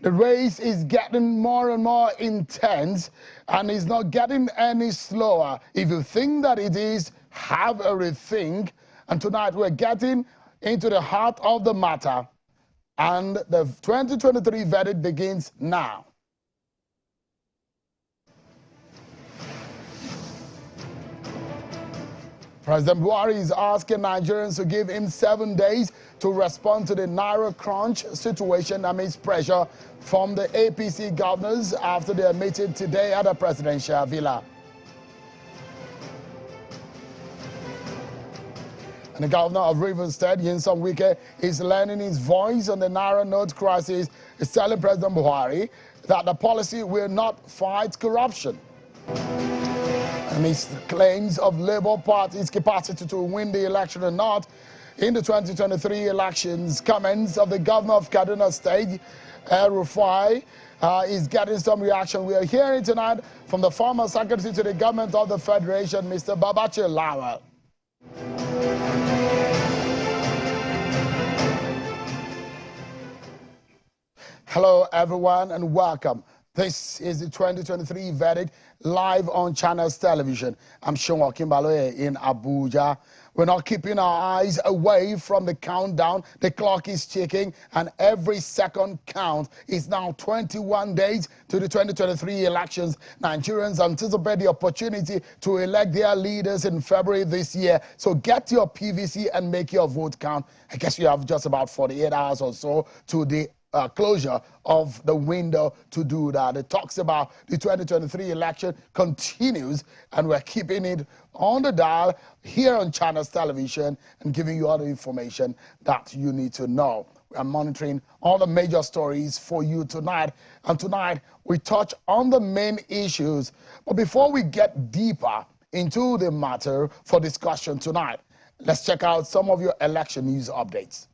The race is getting more and more intense and is not getting any slower. If you think that it is, have a rethink. And tonight we're getting into the heart of the matter. And the 2023 verdict begins now. President Buhari is asking Nigerians to give him 7 days to respond to the Naira crunch situation amidst pressure from the APC governors after their meeting today at the presidential villa. And the governor of Rivers State, Nyesom Wike, is lending his voice on the Naira note crisis, is telling President Buhari that the policy will not fight corruption. And his claims of Labour Party's capacity to win the election or not in the 2023 elections. Comments of the governor of Kaduna State, Rufai, is getting some reaction. We are hearing tonight from the former secretary to the government of the Federation, Mr. Babache Lawal. Hello, everyone, and welcome. This is the 2023 verdict live on Channels Television. I'm Sean Wakimbaloye in Abuja. We're not keeping our eyes away from the countdown. The clock is ticking, and every second count. Is now 21 days to the 2023 elections. Nigerians anticipate the opportunity to elect their leaders in February this year. So get your PVC and make your vote count. I guess you have just about 48 hours or so to the closure of the window to do that. It talks about the 2023 election continues, and we're keeping it on the dial here on Channels Television and giving you all the information that you need to know. We are monitoring all the major stories for you tonight, and tonight we touch on the main issues. But before we get deeper into the matter for discussion tonight, let's check out some of your election news updates.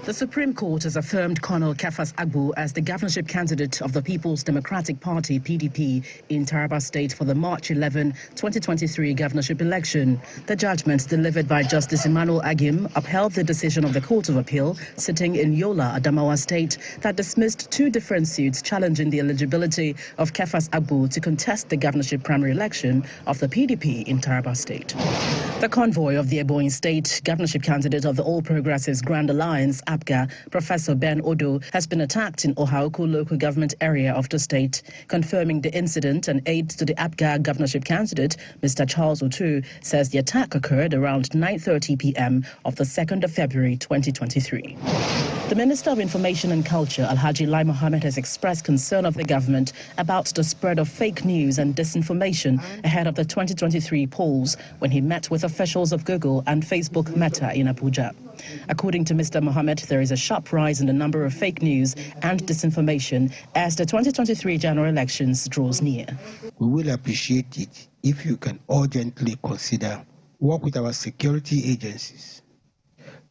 The Supreme Court has affirmed Colonel Kefas Agbo as the governorship candidate of the People's Democratic Party, PDP, in Taraba State for the March 11, 2023 governorship election. The judgment delivered by Justice Emmanuel Agim upheld the decision of the Court of Appeal, sitting in Yola, Adamawa State, that dismissed 2 different suits challenging the eligibility of Kefas Agbo to contest the governorship primary election of the PDP in Taraba State. The convoy of the Ebonyi State governorship candidate of the All Progressives Grand Alliance, APGA, Professor Ben Odo, has been attacked in Ohaoku local government area of the state. Confirming the incident, and aide to the APGA governorship candidate, Mr. Charles Otu, says the attack occurred around 9:30 p.m. of the 2nd of February 2023. The Minister of Information and Culture, Alhaji Lai Mohammed, has expressed concern of the government about the spread of fake news and disinformation ahead of the 2023 polls when he met with officials of Google and Facebook Meta in Abuja. According to Mr. Mohammed, there is a sharp rise in the number of fake news and disinformation as the 2023 general elections draws near. We will appreciate it if you can urgently consider work with our security agencies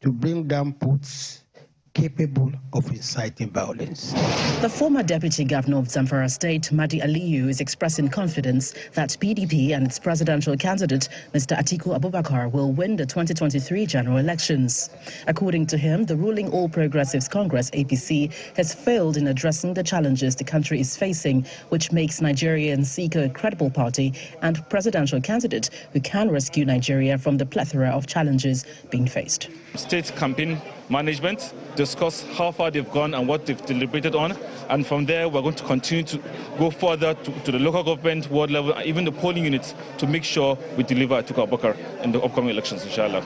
to bring down bots capable of inciting violence. The former deputy governor of Zamfara State, Madi Aliyu, is expressing confidence that PDP and its presidential candidate, Mr. Atiku Abubakar, will win the 2023 general elections. According to him, the ruling All Progressives Congress, APC, has failed in addressing the challenges the country is facing, which makes Nigerians seek a credible party and presidential candidate who can rescue Nigeria from the plethora of challenges being faced. State campaign management, discuss how far they've gone and what they've deliberated on, and from there we're going to continue to go further to the local government, ward level, and even the polling units to make sure we deliver Atiku Abubakar in the upcoming elections, inshallah.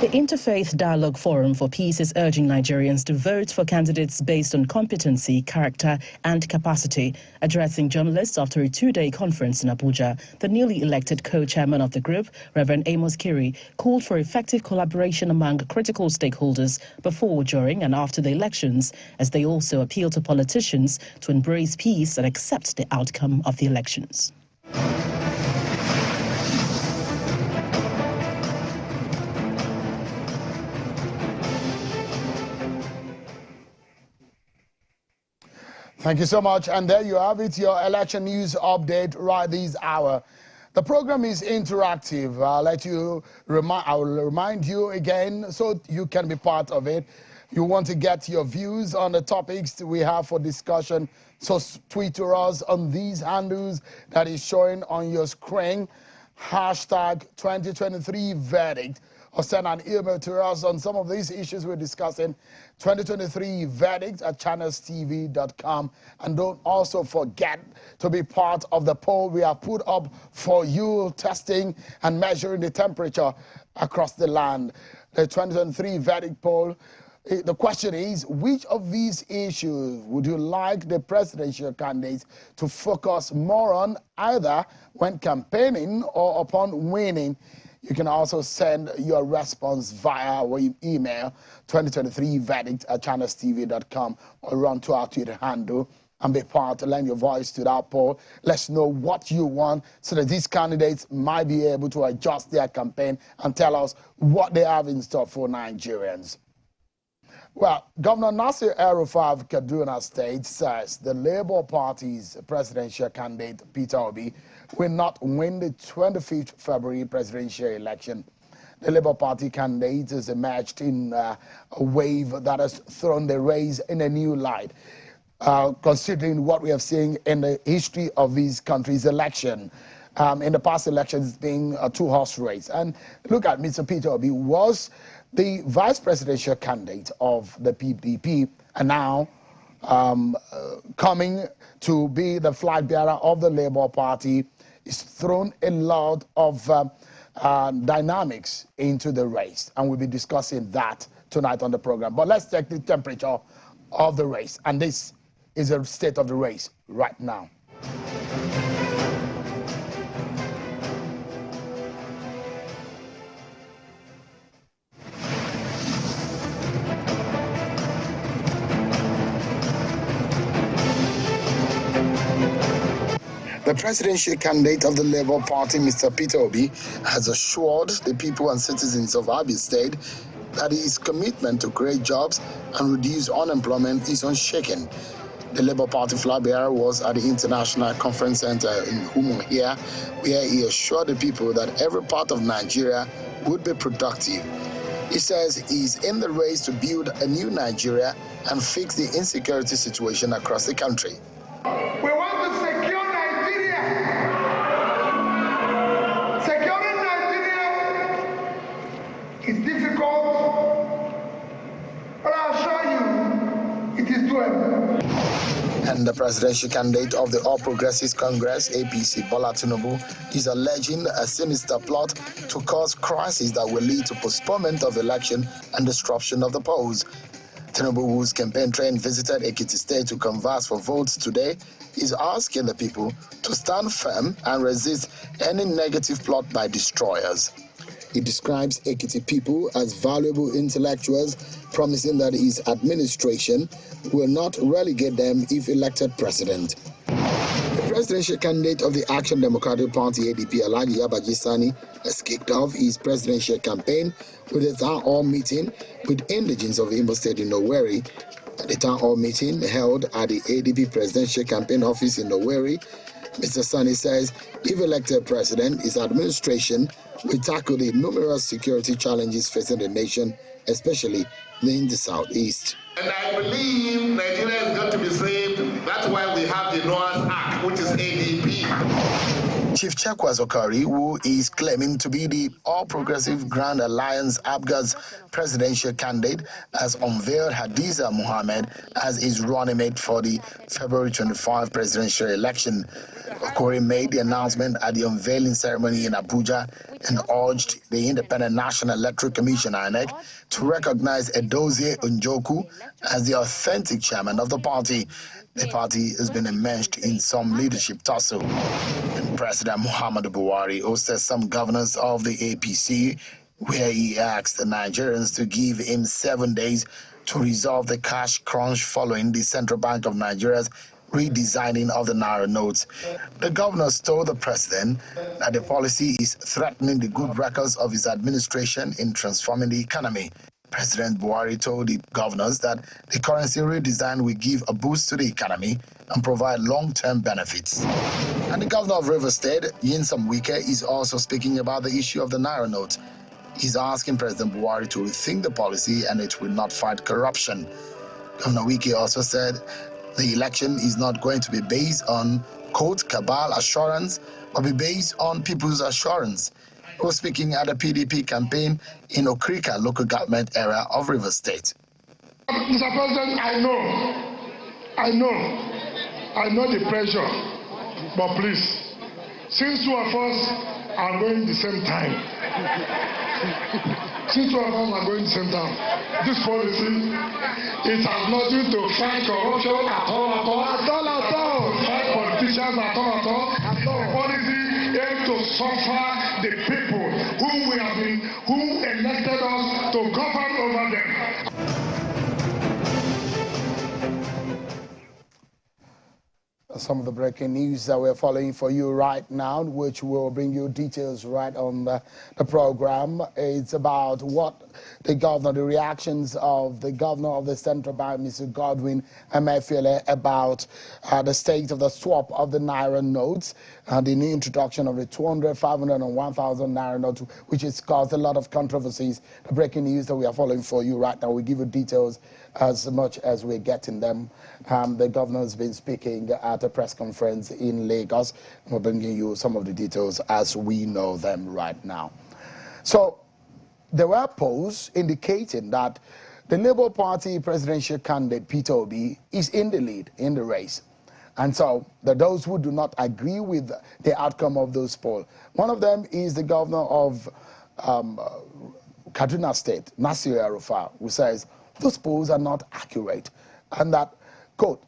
The Interfaith Dialogue Forum for Peace is urging Nigerians to vote for candidates based on competency, character, and capacity. Addressing journalists after a 2-day conference in Abuja, the newly elected co-chairman of the group, Reverend Amos Kiri, called for effective collaboration among critical stakeholders before, during, and after the elections, as they also appeal to politicians to embrace peace and accept the outcome of the elections. Thank you so much. And there you have it, your election news update right this hour. The program is interactive. I will remind you again so you can be part of it. You want to get your views on the topics we have for discussion, so tweet to us on these handles that is showing on your screen. Hashtag 2023 verdict, or send an email to us on some of these issues we're discussing. 2023 verdict at channelstv.com. And don't also forget to be part of the poll we have put up for you, testing and measuring the temperature across the land. The 2023 verdict poll. The question is, which of these issues would you like the presidential candidates to focus more on, either when campaigning or upon winning? You can also send your response via our email, 2023verdict at channelstv.com, or run to our Twitter handle and be part, lend your voice to that poll. Let's know what you want so that these candidates might be able to adjust their campaign and tell us what they have in store for Nigerians. Well, Governor Nasir El-Rufai of Kaduna State says the Labour Party's presidential candidate, Peter Obi, will not win the 25th February presidential election. The Labour Party candidate has emerged in a wave that has thrown the race in a new light, considering what we have seen in the history of this country's election. In the past elections, being a two-horse race. And look at Mr. Peter Obi was the vice presidential candidate of the PDP, and now coming to be the flag bearer of the Labour Party, is thrown a lot of dynamics into the race, and we'll be discussing that tonight on the program. But let's check the temperature of the race, and this is the state of the race right now. The presidential candidate of the Labour Party, Mr. Peter Obi, has assured the people and citizens of Abia State that his commitment to create jobs and reduce unemployment is unshaken. The Labour Party flag bearer was at the International Conference Center in Umuahia, where he assured the people that every part of Nigeria would be productive. He says he's in the race to build a new Nigeria and fix the insecurity situation across the country. We want to secure Nigeria. Securing Nigeria is difficult, but I assure you it is doable. And the presidential candidate of the All Progressives Congress, APC, Bola Tinubu, is alleging a sinister plot to cause crisis that will lead to postponement of election and disruption of the polls. Tinubu, whose campaign train visited Ekiti State to converse for votes today, is asking the people to stand firm and resist any negative plot by destroyers. He describes Ekiti people as valuable intellectuals, promising that his administration will not relegate them if elected president. The presidential candidate of the Action Democratic Party, ADP, Alhaji Yabaji Sani, has kicked off his presidential campaign with a town hall meeting with indigents of Imo State in Owerri. At the town hall meeting held at the ADP presidential campaign office in Owerri, Mr. Sani says if elected president, his administration will tackle the numerous security challenges facing the nation, especially in the southeast. And I believe Nigeria is going to be saved. That's why we have the Noah's Ark, which is ADP. Chief Chekwas Okari, who is claiming to be the All Progressive Grand Alliance ABGA's presidential candidate, has unveiled Hadiza Mohammed as his running mate for the February 25 presidential election. Okori made the announcement at the unveiling ceremony in Abuja and urged the Independent National Electoral Commission, INEC, to recognize Edozie Njoku as the authentic chairman of the party. The party has been immersed in some leadership tussle. And President Muhammadu Buhari hosted some governors of the APC, where he asked the Nigerians to give him 7 days to resolve the cash crunch following the Central Bank of Nigeria's redesigning of the Naira notes. The governors told the president that the policy is threatening the good records of his administration in transforming the economy. President Buhari told the governors that the currency redesign will give a boost to the economy and provide long-term benefits. And the governor of Rivers State, Nyesom Wike, is also speaking about the issue of the Naira note. He's asking President Buhari to rethink the policy and it will not fight corruption. Governor Wike also said the election is not going to be based on, quote, cabal assurance, but be based on people's assurance. He was speaking at a PDP campaign in Okrika local government area of Rivers State. Mr. President, I know the pressure, but please, since two of us are going the same time, this policy, it has nothing to fight corruption at all. Fight politicians at all. Policy aims to suffer the people who elected us to govern over them. Some of the breaking news that we're following for you right now, which will bring you details right on the program. It's about what the reactions of the governor of the central bank, Mr. Godwin Emefiele, about the state of the swap of the Naira notes, the new introduction of the 200, 500, and 1,000 Naira notes, which has caused a lot of controversies. The breaking news that we are following for you right now, we give you details as much as we're getting them. The governor has been speaking at a press conference in Lagos. We're bringing you some of the details as we know them right now. So there were polls indicating that the Labour Party presidential candidate Peter Obi is in the lead in the race. And so those who do not agree with the outcome of those polls, one of them is the governor of Kaduna State, Nasir El-Rufai, who says those polls are not accurate and that, quote,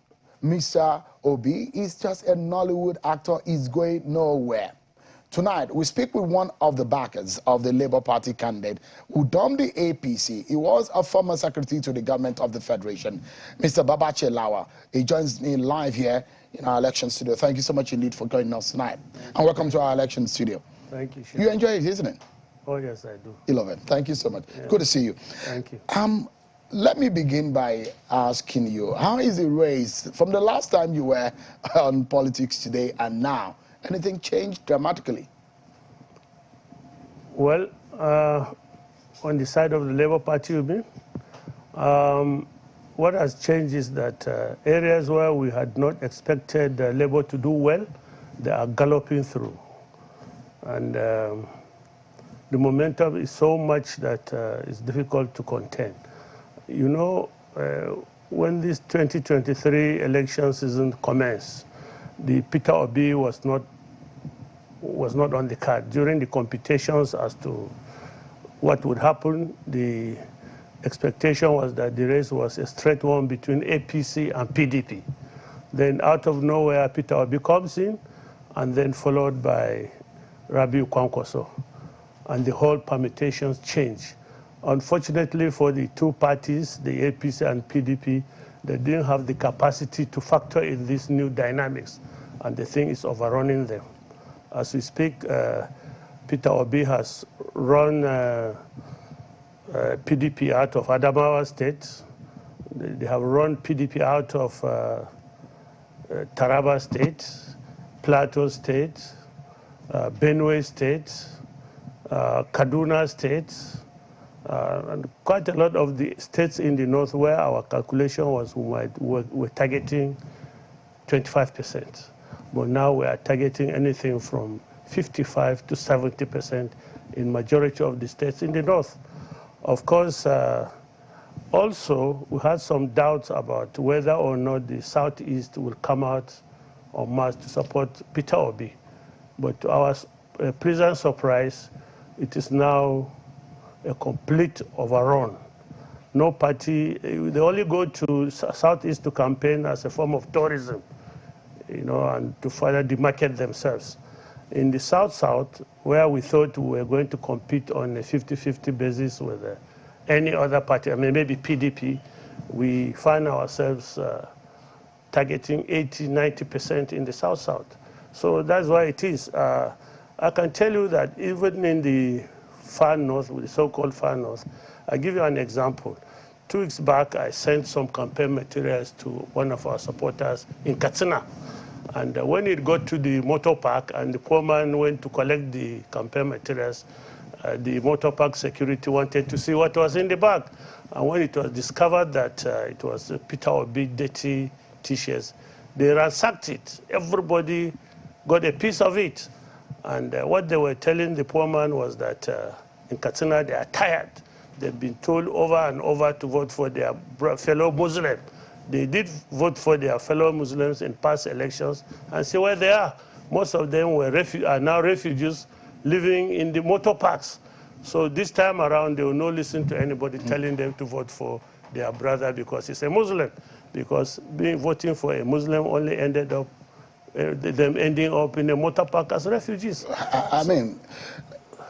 Mr. Obi is just a Nollywood actor, is going nowhere. Tonight, we speak with one of the backers of the Labour Party candidate who dumped the APC. He was a former secretary to the government of the Federation, Mr. Babache Lawa. He joins me live here in our election studio. Thank you so much indeed for joining us tonight. And welcome to our election studio. Thank you, Chef. You enjoy it, isn't it? Oh, yes, I do. You love it. Thank you so much. Yeah. Good to see you. Thank you. Let me begin by asking you, how is the race from the last time you were on Politics Today and now? Anything changed dramatically? Well, on the side of the Labour Party, you mean? What has changed is that areas where we had not expected Labour to do well, they are galloping through. And the momentum is so much that it's difficult to contain. You know, when this 2023 election season commenced, the Peter Obi was not on the card. During the computations as to what would happen, the expectation was that the race was a straight one between APC and PDP. Then out of nowhere, Peter Obi comes in, and then followed by Rabiu Kwankwaso. And the whole permutations change. Unfortunately for the two parties, the APC and PDP, they didn't have the capacity to factor in these new dynamics, and the thing is overrunning them. As we speak, Peter Obi has run PDP out of Adamawa State. They have run PDP out of Taraba State, Plateau State, Benue State, Kaduna State, and quite a lot of the states in the north where our calculation was we're targeting 25%. But now we are targeting anything from 55 to 70% in majority of the states in the north. Of course, also we had some doubts about whether or not the southeast will come out en masse to support Peter Obi. But to our pleasant surprise, it is now a complete overrun. No party, they only go to southeast to campaign as a form of tourism, you know, and to further demarcate themselves. In the south-south, where we thought we were going to compete on a 50-50 basis with any other party, I mean, maybe PDP, we find ourselves targeting 80-90% in the south-south. So that's why it is. I can tell you that even in the far north, with the so-called far north. I'll give you an example. 2 weeks back, I sent some campaign materials to one of our supporters in Katsina. And when it got to the motor park and the poor man went to collect the campaign materials, the motor park security wanted to see what was in the bag. And when it was discovered that it was Peter Obi dirty T-shirts, they ransacked it. Everybody got a piece of it. And what they were telling the poor man was that in Katsina, they are tired. They've been told over and over to vote for their fellow Muslims. They did vote for their fellow Muslims in past elections, and see where they are. Most of them are now refugees living in the motor parks. So this time around, they will not listen to anybody telling them to vote for their brother because he's a Muslim. Because voting for a Muslim only ended up them ending up in a motor park as refugees. I mean,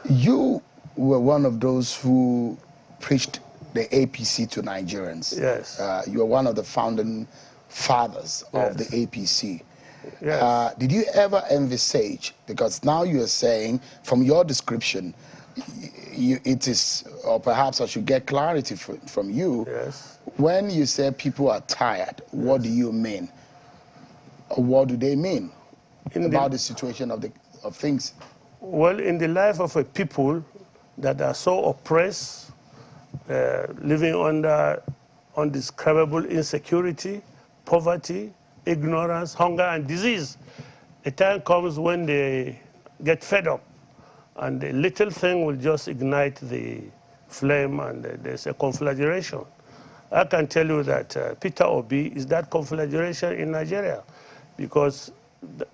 you were one of those who preached the APC to Nigerians. Yes. You were one of the founding fathers of the Yes. APC. Yes. Did you ever envisage, because now you are saying, from your description, it is, or perhaps I should get clarity from you, Yes. when you say people are tired, what do you mean? Or what do they mean about the situation of things? Well, in the life of a people that are so oppressed, living under undescribable insecurity, poverty, ignorance, hunger, and disease, a time comes when they get fed up, and a little thing will just ignite the flame, and there's a conflagration. I can tell you that Peter Obi is that conflagration in Nigeria, because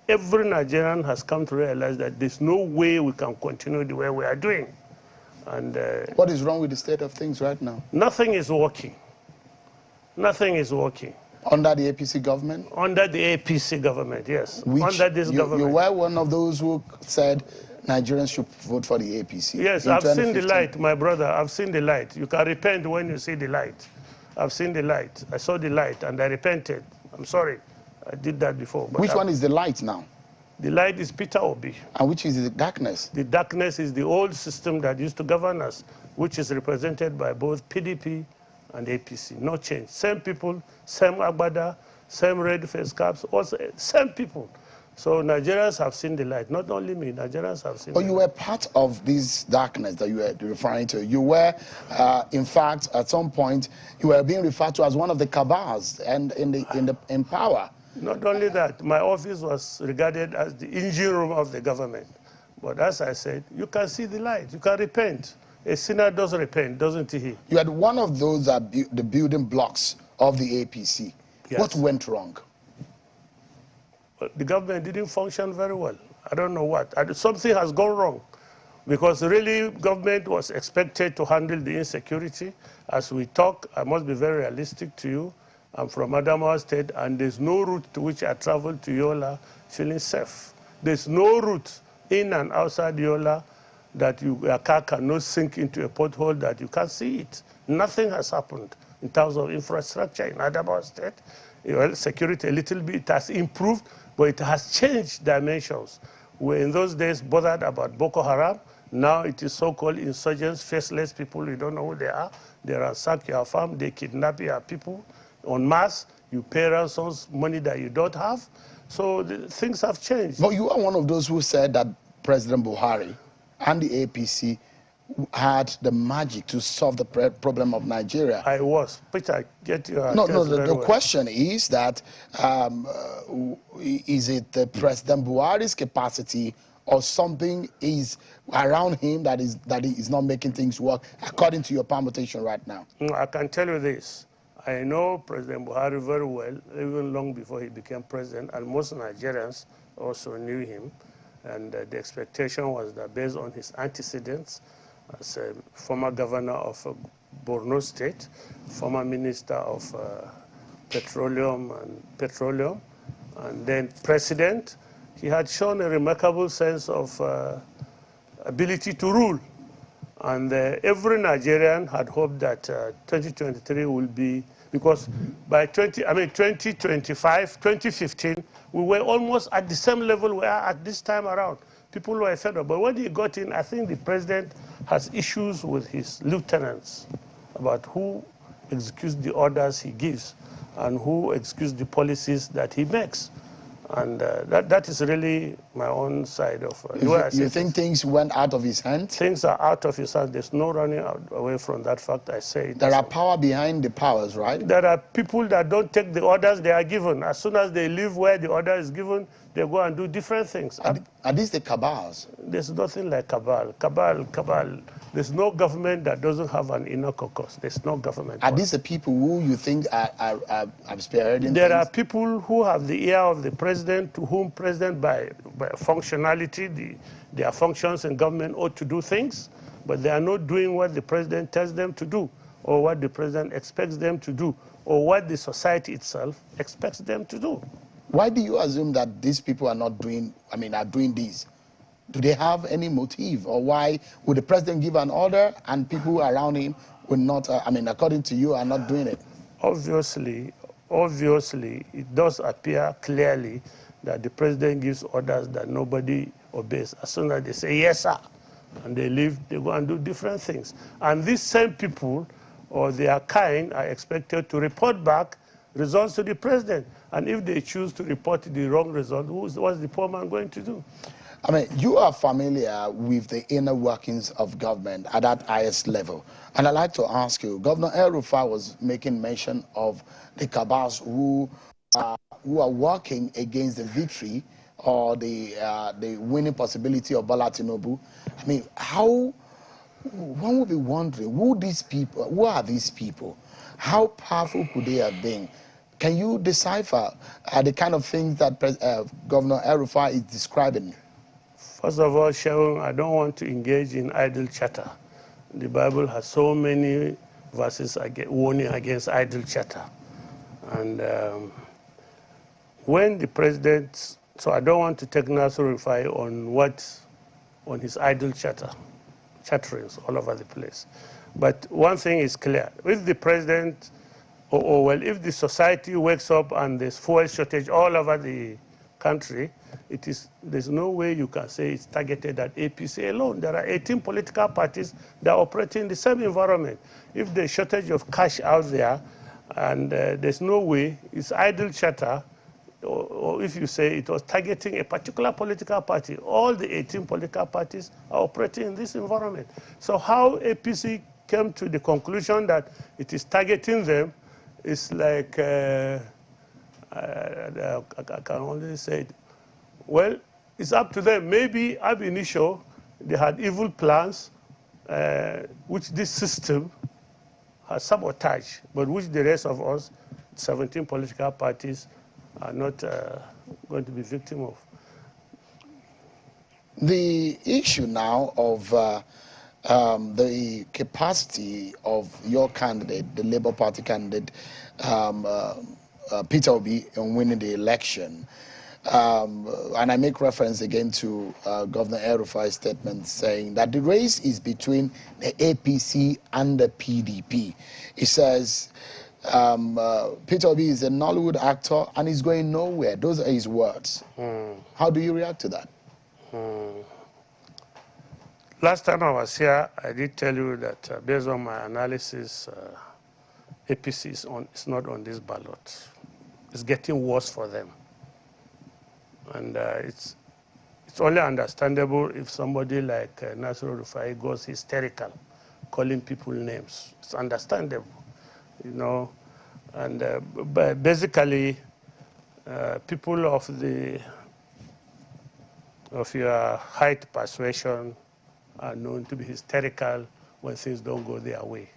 every Nigerian has come to realize that there's no way we can continue the way we are doing. And what is wrong with the state of things right now? Nothing is working. Nothing is working. Under the APC government? Under the APC government, yes. Under this government. You were one of those who said Nigerians should vote for the APC. Yes, I've seen the light, my brother. I've seen the light. You can repent when you see the light. I've seen the light. I saw the light and I repented. I'm sorry. I did that before. But which one is the light now? The light is Peter Obi. And which is the darkness? The darkness is the old system that used to govern us, which is represented by both PDP and APC. No change. Same people, same agbada, same red face caps, also same people. So Nigerians have seen the light. Not only me, Nigerians have seen the light. You were part of this darkness that you were referring to. You were, in fact, at some point, you were being referred to as one of the cabals and in power. Not only that, my office was regarded as the engine room of the government. But as I said, you can see the light. You can repent. A sinner does repent, doesn't he? You had one of those the building blocks of the APC. Yes. What went wrong? Well, the government didn't function very well. I don't know what. Something has gone wrong. Because really, government was expected to handle the insecurity. As we talk, I must be very realistic to you. I'm from Adamawa State, and there's no route to which I travel to Yola feeling safe. There's no route in and outside Yola that your car cannot sink into a pothole that you can't see it. Nothing has happened in terms of infrastructure in Adamawa State. Well, security a little bit, it has improved, but it has changed dimensions. We're in those days bothered about Boko Haram. Now it is so-called insurgents, faceless people, you don't know who they are. They ransack your farm, they kidnap your people en masse, you pay ransoms, money that you don't have. So things have changed. But you are one of those who said that President Buhari and the APC had the magic to solve the problem of Nigeria. I was. Peter, get your No, the question is that, is it the President Buhari's capacity or something is around him that is not making things work, according to your permutation right now? I can tell you this. I know President Buhari very well, even long before he became president, and most Nigerians also knew him. And the expectation was that based on his antecedents as a former governor of Borno State, former minister of petroleum, and then president, he had shown a remarkable sense of ability to rule. And every Nigerian had hoped that 2023 will be, because by 2025, 2015, we were almost at the same level we are at this time around. People were fed up. But when he got in, I think the president has issues with his lieutenants about who executes the orders he gives and who executes the policies that he makes. And that is really my own side of You think things went out of his hands? Things are out of his hands. There's no running away from that fact. I say there are power behind the powers, right? There are people that don't take the orders they are given. As soon as they leave where the order is given, they go and do different things. Are these the cabals? There's nothing like cabal. Cabal. There's no government that doesn't have an inner caucus. There's no government. Are these the people who you think are spearheading There things? are people who have the ear of the president, to whom president by functionality, their functions in government ought to do things, but they are not doing what the president tells them to do, or what the president expects them to do, or what the society itself expects them to do. Why do you assume that these people are not doing, are doing this? Do they have any motive? Or why would the president give an order and people around him will not, according to you, are not doing it? Obviously, it does appear clearly that the president gives orders that nobody obeys. As soon as they say, yes, sir, and they leave, they go and do different things. And these same people, or their kind, are expected to report back results to the president. And if they choose to report the wrong result, what's the poor man going to do? You are familiar with the inner workings of government at that highest level. And I'd like to ask you, Governor El-Rufai was making mention of the cabals who are working against the victory or the winning possibility of Bola Tinubu. One would be wondering, who are these people? How powerful could they have been? Can you decipher the kind of things that Governor El-Rufai is describing? First of all, Sharon, I don't want to engage in idle chatter. The Bible has so many verses warning against idle chatter. And when the president, so I don't want to take Nasir Rufai on his idle chatterings all over the place. But one thing is clear. If the president, if the society wakes up and there's fuel shortage all over the country, there's no way you can say it's targeted at APC alone. There are 18 political parties that operate in the same environment. If there's shortage of cash out there, and there's no way, it's idle chatter, or if you say it was targeting a particular political party, all the 18 political parties are operating in this environment. So how APC came to the conclusion that it is targeting them is like, I can only say it. Well, it's up to them. Maybe ab initio, they had evil plans, which this system has sabotaged, but which the rest of us, 17 political parties, are not going to be victim of. The issue now of the capacity of your candidate, the Labour Party candidate, Peter Obi, in winning the election. And I make reference again to Governor El-Rufai's statement saying that the race is between the APC and the PDP. He says Peter Obi is a Nollywood actor and he's going nowhere. Those are his words. How do you react to that? Last time I was here, I did tell you that based on my analysis, APC is not on this ballot. It's getting worse for them. And it's only understandable if somebody like Nasir Rufai goes hysterical, calling people names. It's understandable, you know. And but basically, people of your height persuasion are known to be hysterical when things don't go their way.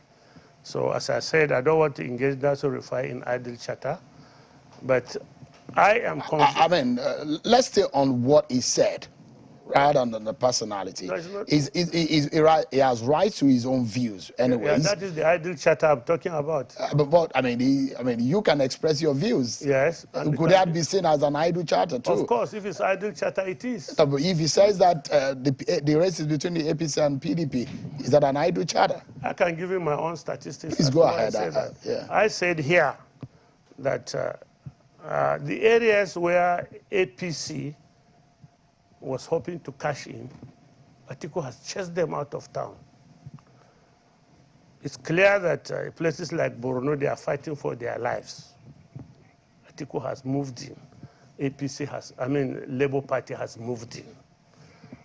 So as I said, I don't want to engage Nasir Rufai in idle chatter, but I am confident. Let's stay on what he said rather than the personality. No, he has rights to his own views anyways. Yeah, that is the idle chatter I'm talking about. But you can express your views. Yes. Could that be seen as an idle chatter too? Of course, if it's idle chatter, it is. But if he says that the race is between the APC and PDP, is that an idle chatter? I can give you my own statistics. Please go ahead. I said here that the areas where APC was hoping to cash in, Atiku has chased them out of town. it's clear that places like Borno, they are fighting for their lives. Atiku has moved in. APC has, Labour Party has moved in.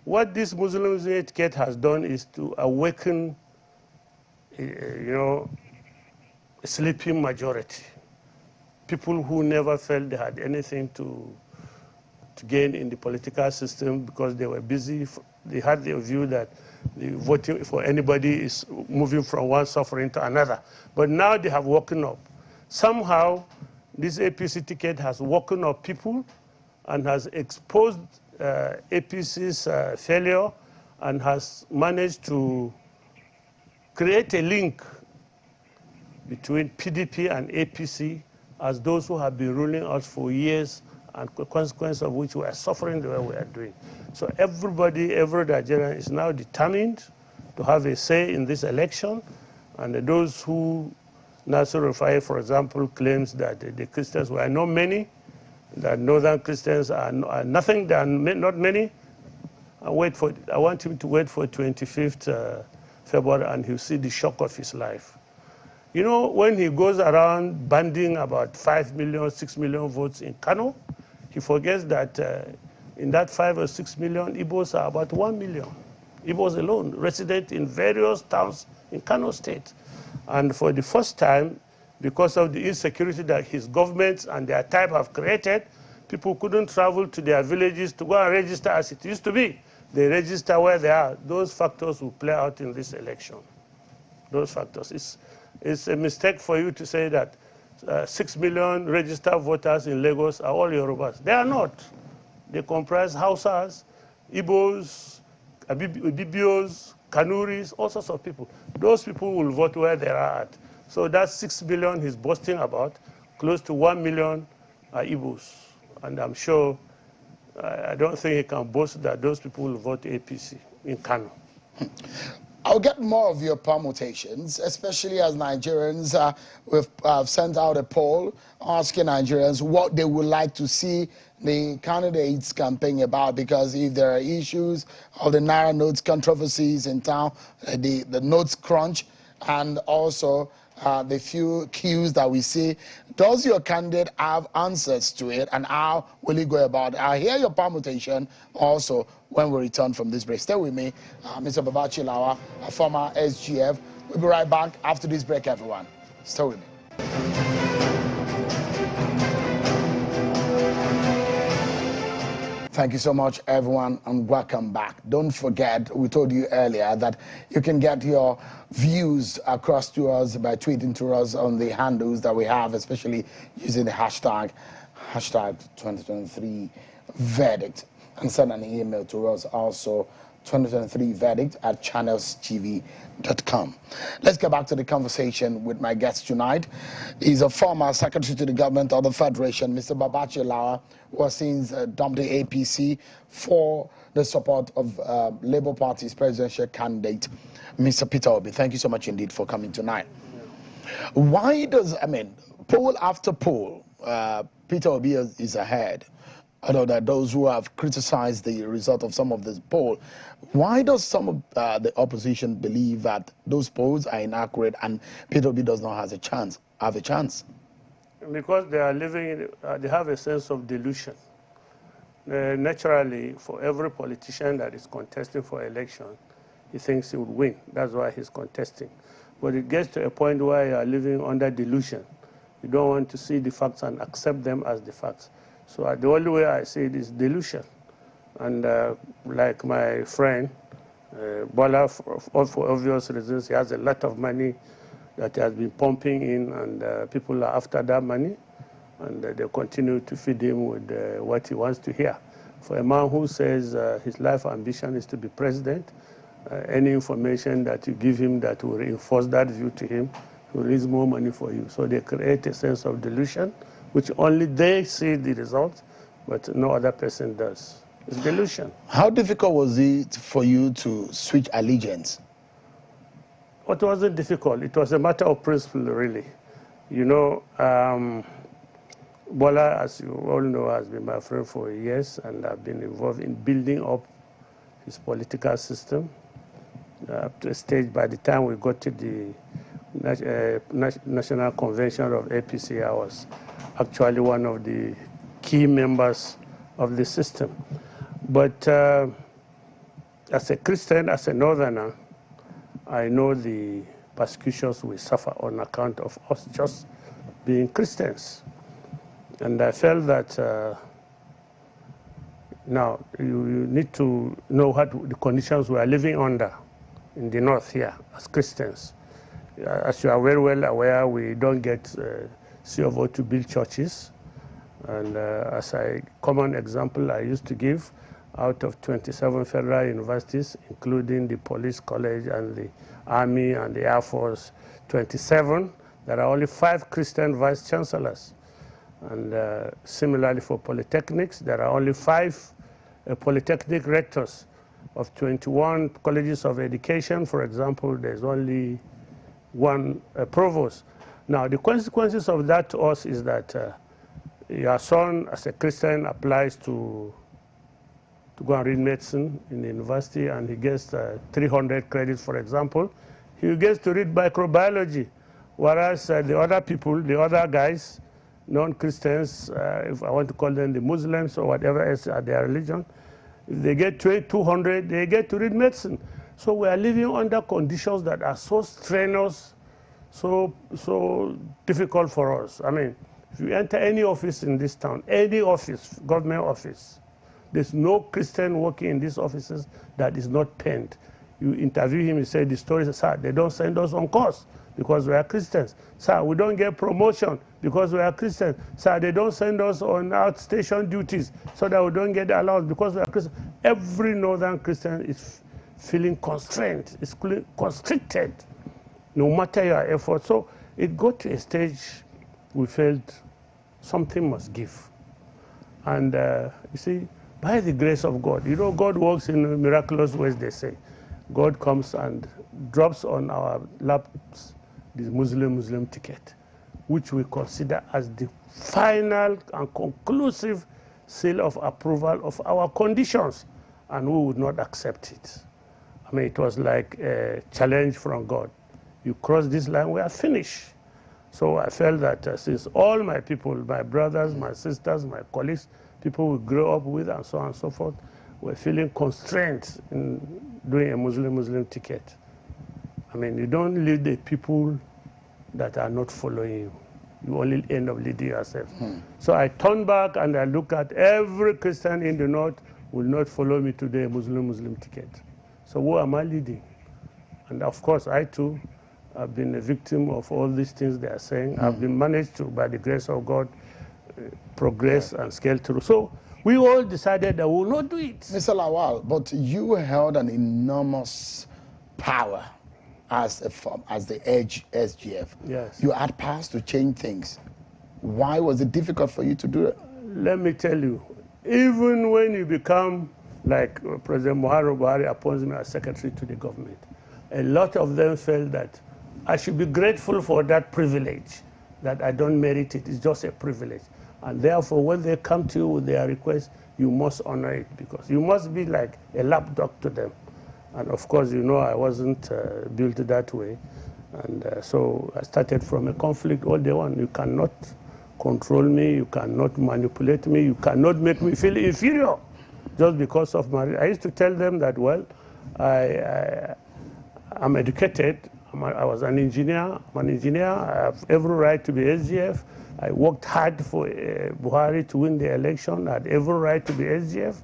What this Muslim etiquette has done is to awaken, a sleeping majority. People who never felt they had anything to gain in the political system because they were busy. They had the view that the voting for anybody is moving from one suffering to another. But now they have woken up. Somehow, this APC ticket has woken up people and has exposed APC's failure and has managed to create a link between PDP and APC as those who have been ruling us for years, and the consequence of which we are suffering the way we are doing. So everybody, every Nigerian is now determined to have a say in this election, and those who, Nasir Rufai, for example, claims that the Christians were not many, that northern Christians are nothing, they are not many. I want him to wait for 25th February and he'll see the shock of his life. You know, when he goes around banding about 5 million, 6 million votes in Kano, he forgets that in that 5 or 6 million, Igbos are about 1 million. Igbos alone, resident in various towns in Kano State. And for the first time, because of the insecurity that his government and their type have created, people couldn't travel to their villages to go and register as it used to be. They register where they are. Those factors will play out in this election. Those factors. It's a mistake for you to say that 6 million registered voters in Lagos are all Yorubas. They are not. They comprise Hausas, Igbos, Ibibios, Kanuris, all sorts of people. Those people will vote where they are at. So that 6 billion he's boasting about, close to 1 million are Igbos. And I'm sure, I don't think he can boast that those people will vote APC in Kano. I'll get more of your permutations, especially as Nigerians. We've sent out a poll asking Nigerians what they would like to see the candidates campaign about, because if there are issues of the Naira notes controversies in town, the notes crunch, and also the few cues that we see, does your candidate have answers to it, and how will he go about it? I'll hear your permutation also when we return from this break. Stay with me, Mr. Babachi Lawa, a former SGF. We'll be right back after this break, everyone. Stay with me. Thank you so much, everyone, and welcome back. Don't forget, we told you earlier that you can get your views across to us by tweeting to us on the handles that we have, especially using the hashtag 2023 verdict, and send an email to us also, 2023verdict@channelstv.com. Let's get back to the conversation with my guest tonight. He's a former secretary to the government of the Federation, Mr. Babachi Lawa, who has since dumped the APC for the support of Labour Party's presidential candidate, Mr. Peter Obi. Thank you so much indeed for coming tonight. Why does, poll after poll, Peter Obi is ahead? I know that those who have criticized the result of some of this poll, why does some of the opposition believe that those polls are inaccurate and Peter Obi does not have a chance? Because they are living, they have a sense of delusion. Naturally, for every politician that is contesting for election, he thinks he would win. That's why he's contesting. But it gets to a point where you are living under delusion. You don't want to see the facts and accept them as the facts. So the only way I see it is delusion. And like my friend, Bola, for obvious reasons, he has a lot of money that he has been pumping in, and people are after that money, and they continue to feed him with what he wants to hear. For a man who says his life ambition is to be president, any information that you give him that will reinforce that view to him will raise more money for you. So they create a sense of delusion, which only they see the results, but no other person does. It's delusion. How difficult was it for you to switch allegiance? It wasn't difficult. It was a matter of principle, really. You know, Bola, as you all know, has been my friend for years, and I've been involved in building up his political system up to a stage. By the time we got to the National Convention of APC. I was actually one of the key members of the system. But as a Christian, as a Northerner, I know the persecutions we suffer on account of us just being Christians. And I felt that now you need to know what the conditions we are living under in the North here as Christians. As you are very well aware, we don't get CO to build churches. And as a common example I used to give, out of 27 federal universities, including the police college and the army and the Air Force, 27, there are only 5 Christian vice chancellors. And similarly for polytechnics, there are only 5 polytechnic rectors. Of 21 colleges of education, for example, there's only 1 provost. Now, the consequences of that to us is that your son, as a Christian, applies to go and read medicine in the university, and he gets 300 credits, for example. He gets to read microbiology, whereas the other people, the other guys, non-Christians, if I want to call them the Muslims or whatever else their religion, if they get 200, they get to read medicine. So we are living under conditions that are so strenuous, so difficult for us. I mean, if you enter any office in this town, any office, government office, there's no Christian working in these offices that is not penned. You interview him, you say the story, sir, they don't send us on course because we are Christians. Sir, we don't get promotion because we are Christians. Sir, they don't send us on outstation duties so that we don't get allowance because we are Christians. Every Northern Christian is feeling constrained, is constricted, no matter your effort. So it got to a stage we felt something must give. And you see, by the grace of God, you know, God works in miraculous ways, they say. God comes and drops on our laps this Muslim ticket, which we consider as the final and conclusive seal of approval of our conditions, and we would not accept it. I mean, it was like a challenge from God. You cross this line, we are finished. So I felt that since all my people, my brothers, my sisters, my colleagues, people we grew up with and so on and so forth, were feeling constrained in doing a Muslim ticket. I mean, you don't lead the people that are not following you. You only end up leading yourself. So I turn back and I look at every Christian in the North will not follow me today, a Muslim ticket. So who am I leading? And of course, I too have been a victim of all these things they are saying. I've been managed to, by the grace of God, progress and scale through. So we all decided that we will not do it. Mr. Lawal, but you held an enormous power as the Edge SGF. Yes. You had powers to change things. Why was it difficult for you to do it? Let me tell you, even when you become, like President Buhari appoints me as secretary to the government, a lot of them felt that I should be grateful for that privilege, that I don't merit it. It's just a privilege. And therefore, when they come to you with their request, you must honor it, because you must be like a lapdog to them. And of course, you know, I wasn't built that way. And so I started from a conflict all day long. You cannot control me, you cannot manipulate me, you cannot make me feel inferior just because of my... I used to tell them that, well, I'm educated, I was an engineer, I'm an engineer, I have every right to be SGF. I worked hard for Buhari to win the election, I had every right to be SGF.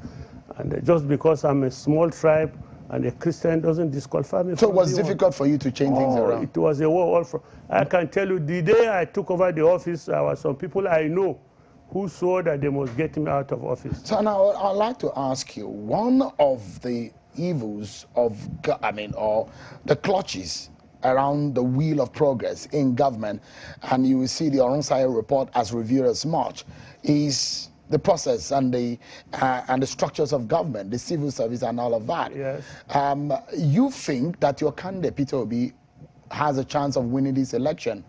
And just because I'm a small tribe and a Christian doesn't disqualify me. So it was difficult for you to change things around? It was a war. I can tell you, the day I took over the office, there were some people I know who saw that they must get me out of office. So now I'd like to ask you, one of the evils of, or the clutches around the wheel of progress in government, and you will see the Oronsai report as reviewed as much, is the process and the structures of government, the civil service and all of that. Yes. You think that your candidate, Peter Obi, has a chance of winning this election.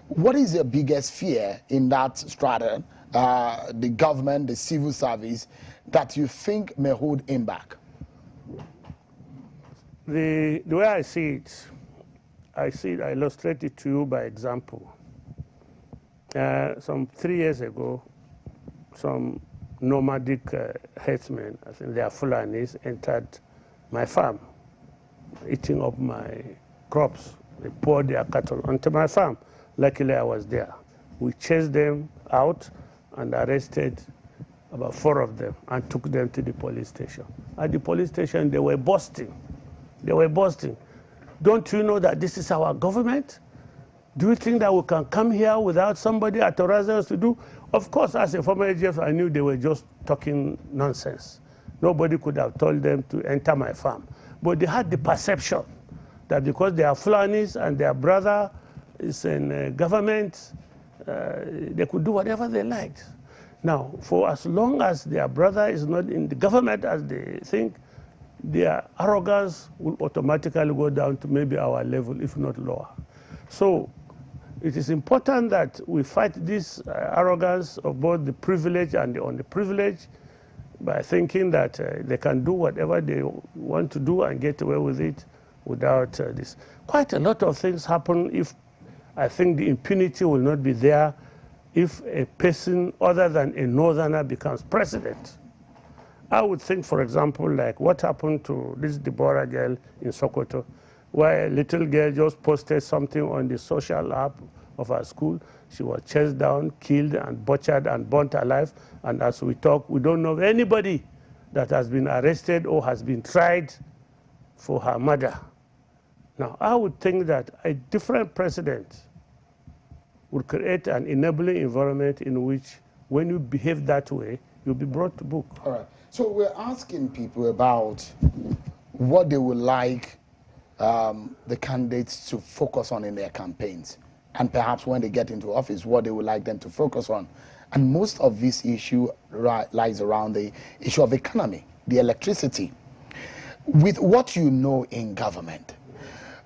What is your biggest fear in that strata, the government, the civil service, that you think may hold him back? The way I see it, I illustrate it to you by example. Some 3 years ago, some nomadic herdsmen, I think they are Fulanis, entered my farm, eating up my crops. They poured their cattle onto my farm. Luckily, I was there. We chased them out and arrested about 4 of them and took them to the police station. At the police station, they were boasting. They were boasting. Don't you know that this is our government? Do you think that we can come here without somebody authorizing us to do? Of course, as a former AGF, I knew they were just talking nonsense. Nobody could have told them to enter my farm. But they had the perception that because they are Fulanis and their brother is in government, they could do whatever they liked. Now, for as long as their brother is not in the government as they think, their arrogance will automatically go down to maybe our level, if not lower. So it is important that we fight this arrogance of both the privileged and the underprivileged by thinking that they can do whatever they want to do and get away with it without this. Quite a lot of things happen if I think the impunity will not be there if a person other than a northerner becomes president. I would think, for example, like what happened to this Deborah girl in Sokoto, where a little girl just posted something on the social app of her school. She was chased down, killed, and butchered and burnt alive. And as we talk, we don't know anybody that has been arrested or has been tried for her murder. Now, I would think that a different president would create an enabling environment in which, when you behave that way, you'll be brought to book. All right. So we're asking people about what they would like the candidates to focus on in their campaigns, and perhaps when they get into office, what they would like them to focus on. And most of this issue lies around the issue of economy, the electricity. With what you know in government,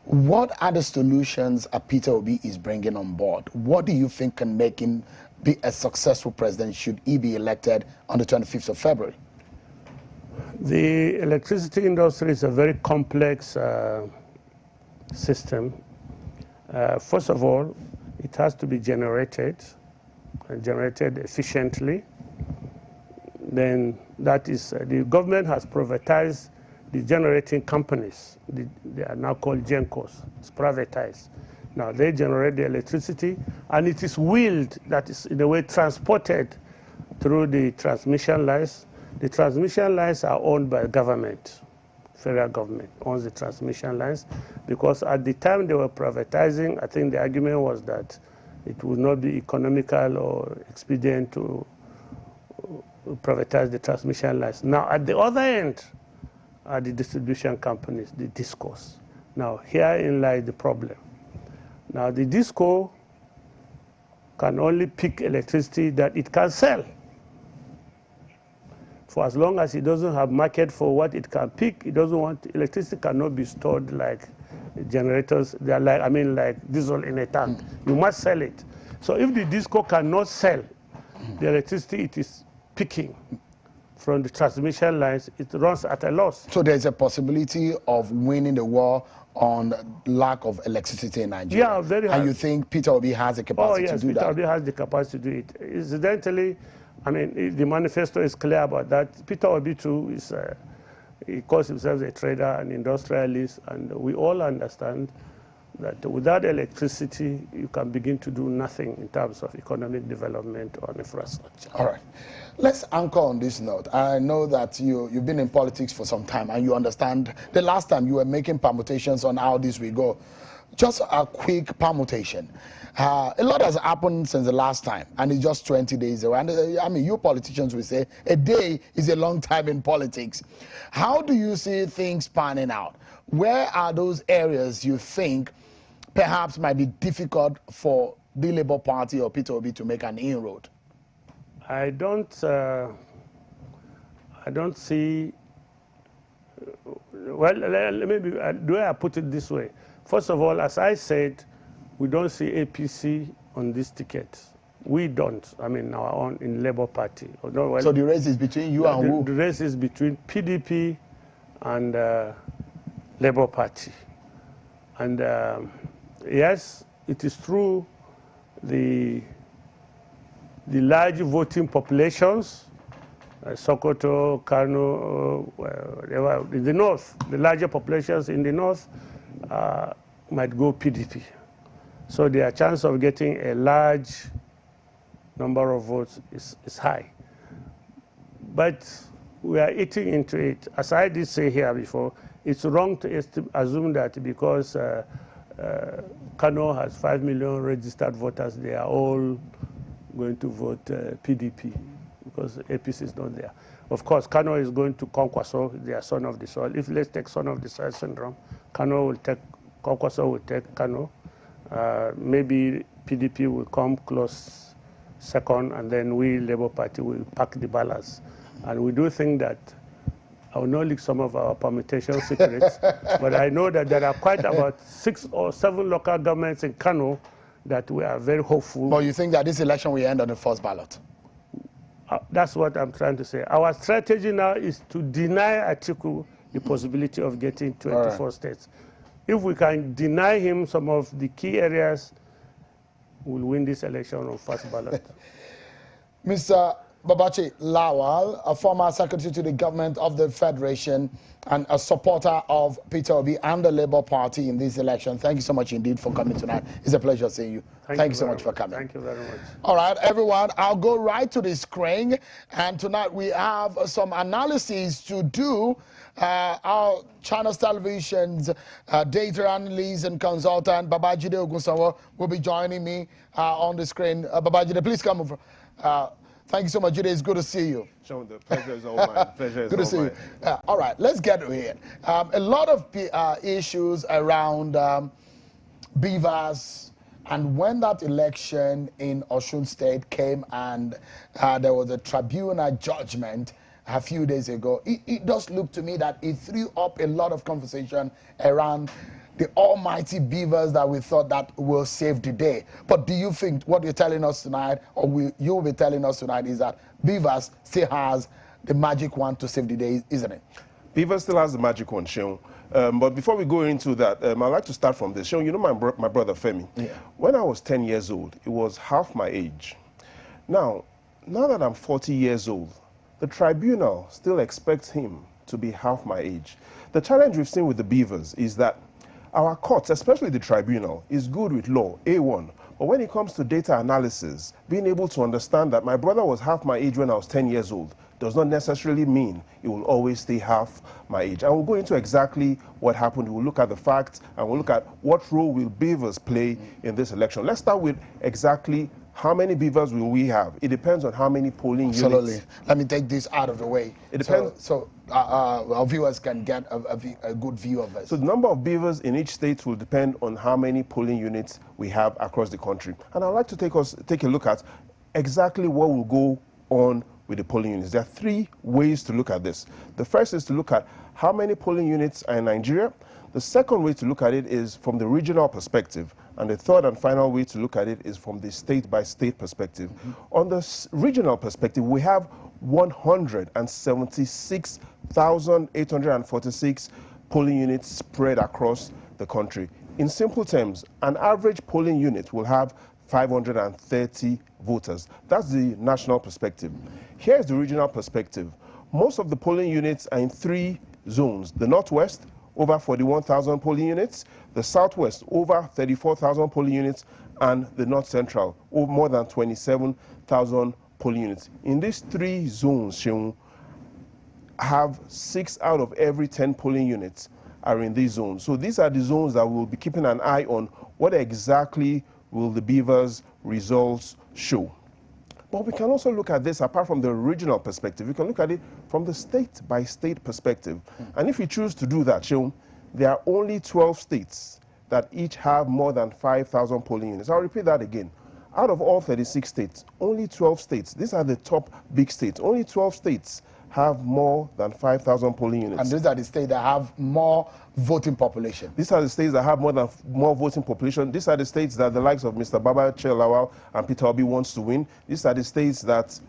what are the solutions Peter Obi is bringing on board? What do you think can make him be a successful president should he be elected on the 25th of February? The electricity industry is a very complex system. First of all, it has to be generated efficiently. Then that is, the government has privatized the generating companies. They are now called GENCOs. It's privatized. Now they generate the electricity, and it is wheeled, that is in a way transported through the transmission lines. The transmission lines are owned by government. Federal government owns the transmission lines, because at the time they were privatizing, I think the argument was that it would not be economical or expedient to privatize the transmission lines. Now at the other end are the distribution companies, the DISCOs. Now herein lies the problem. Now the DISCO can only pick electricity that it can sell. For as long as it doesn't have market for what it can pick, it doesn't want, electricity cannot be stored like generators. They are like, I mean, like diesel in a tank. You must sell it. So if the DISCO cannot sell the electricity it is picking from the transmission lines, it runs at a loss. So there's a possibility of winning the war on lack of electricity in Nigeria. Yeah, very high. And you think Peter Obi has the capacity to do that? Peter Obi has the capacity to do it. Incidentally, I mean, the manifesto is clear about that. Peter Obi too is, he calls himself a trader and industrialist, and we all understand that without electricity, you can begin to do nothing in terms of economic development or infrastructure. All right. Let's anchor on this note. I know that you've been in politics for some time, and you understand the last time you were making permutations on how this will go. Just a quick permutation. A lot has happened since the last time, and it's just 20 days away. And I mean, you politicians will say a day is a long time in politics. How do you see things panning out? Where are those areas you think perhaps might be difficult for the Labour Party or Peter Obi to make an inroad? I don't see. Well, maybe the way I put it this way. First of all, as I said, we don't see APC on this ticket. We don't. I mean, our own in Labour Party. Well, so the race is between you and who? The race is between PDP and Labour Party. And yes, it is true the large voting populations, Sokoto, Kano, in the north, the larger populations in the north might go PDP. So their chance of getting a large number of votes is high. But we are eating into it. As I did say here before, it's wrong to assume that because Kano has 5 million registered voters, they are all going to vote PDP because APC is not there. Of course, Kano is going to Kwankwaso, they are son of the soil. If let's take son of the soil syndrome, Kano will take, Kwankwaso will take Kano. Maybe PDP will come close second, and then we, Labour Party, will pack the balance. And we do think that, I will not leak some of our permutation secrets, but I know that there are quite about 6 or 7 local governments in Kano that we are very hopeful. But you think that this election will end on the first ballot? That's what I'm trying to say. Our strategy now is to deny Atiku the possibility of getting 24 states. If we can deny him some of the key areas, we'll win this election on first ballot. Mr. Babachi Lawal, a former secretary to the government of the Federation and a supporter of Peter Obi and the Labour Party in this election. Thank you so much indeed for coming tonight. It's a pleasure seeing you. Thank you so much for coming. Thank you very much. All right, everyone, I'll go right to the screen. And tonight we have some analysis to do. Our Channels Television's data analyst and consultant, Babajide Ogunsanwo, will be joining me on the screen. Babajide, please come over. Thank you so much, Jude. It's good to see you. Sean, the pleasure is all mine. Pleasure is good to see you. All right, let's get to it. A lot of issues around BVAS, and when that election in Osun State came and there was a tribunal judgment a few days ago, it does look to me that it threw up a lot of conversation around the almighty BVAS that we thought that will save the day. But do you think what you're telling us tonight, or you will be telling us tonight, is that BVAS still has the magic wand to save the day, isn't it? BVAS still has the magic wand, Sean. But before we go into that, I'd like to start from this. Sean, you know my brother Femi. Yeah. When I was 10 years old, it was half my age. Now that I'm 40 years old, the tribunal still expects him to be half my age. The challenge we've seen with the BVAS is that our courts, especially the tribunal, is good with law, A1. But when it comes to data analysis, being able to understand that my brother was half my age when I was 10 years old does not necessarily mean it will always stay half my age. And we'll go into exactly what happened. We'll look at the facts, and we'll look at what role will BVAS play in this election. Let's start with exactly how many BVAS will we have? It depends on how many polling units. Absolutely. Let me take this out of the way. It depends. So our viewers can get a good view of it. So the number of BVAS in each state will depend on how many polling units we have across the country. And I'd like to take a look at exactly what will go on with the polling units. There are 3 ways to look at this. The first is to look at how many polling units are in Nigeria. The second way to look at it is from the regional perspective. And the third and final way to look at it is from the state-by-state perspective. On the regional perspective, we have 176,846 polling units spread across the country. In simple terms, an average polling unit will have 530 voters. That's the national perspective. Here's the regional perspective. Most of the polling units are in 3 zones. The Northwest, over 41,000 polling units, the Southwest, over 34,000 polling units, and the North Central, over more than 27,000 polling units. In these 3 zones, Sheung, have 6 out of every 10 polling units are in these zones. So these are the zones that we'll be keeping an eye on. What exactly will the BVAS results show? But we can also look at this apart from the regional perspective. We can look at it from the state-by-state perspective. And if we choose to do that, Sean, there are only 12 states that each have more than 5,000 polling units. I'll repeat that again. Out of all 36 states, only 12 states, these are the top big states, only 12 states have more than 5,000 polling units. And these are the states that have more voting population. These are the states that have more voting population. These are the states that the likes of Mr. Babachi Lawal and Peter Obi wants to win. These are the states that